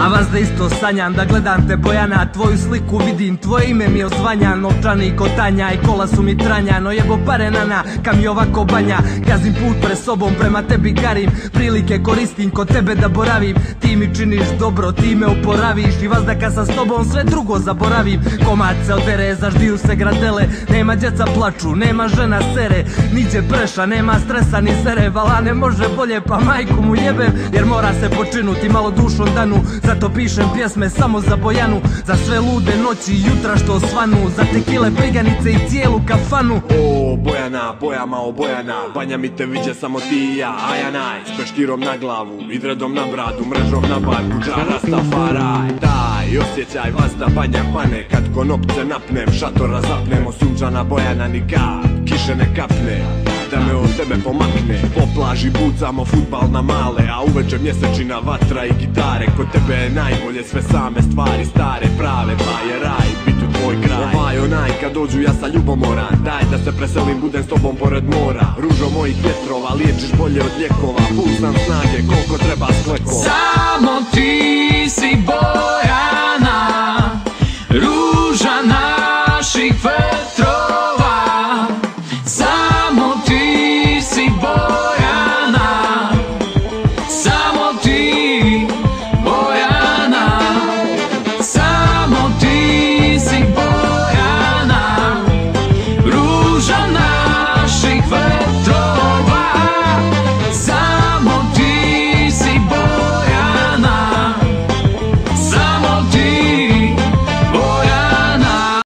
A vas da isto sanjam, da gledam te Bojana, tvoju sliku vidim, tvoje ime mi osvanja. Novčanik kotanja i kola su mi tranja, no jebo pare nana, kam je ovako banja. Gazim put pred sobom, prema tebi karim, prilike koristim kod tebe da boravim. Ti mi činiš dobro, ti me oporaviš i vas da kad sam s tobom sve drugo zaboravim. Komad se odere, zaždiju se gradele, nema djeca plaču, nema žena sere, niđe preša, nema stresa ni sere. Vala ne može bolje pa majku mu jebem, jer mora se počinuti malo dušom danu. Zato pišem pjesme samo za Bojanu, za sve lude noći i jutra što svanu, za tekile, peganice i cijelu kafanu. O Bojana, Bojama o Bojana, Banja mi te viđe samo ti i ja. Ajanaj, s peškirom na glavu i dredom na bradu, mrežom na barku, džara stafaraj. Daj, osjećaj vas da Banja pane, kad konopce napnem, šatora zapnemo. Sunčana Bojana nikad, kiše ne kapne, da me od tebe pomakne. Po plaži bucamo futbal na male, a uveče mjesečina, vatra i gitare. Kod tebe je najbolje, sve same stvari stare, prave, pa je raj bit u tvoj kraj. Ovaj onaj kad dođu ja sa ljubomoran, daj da se preselim, budem s tobom pored mora. Ružo mojih vjetrova, liječiš bolje od lijekova, pulsam snage koliko treba s klekova. Samo ti si Bojana.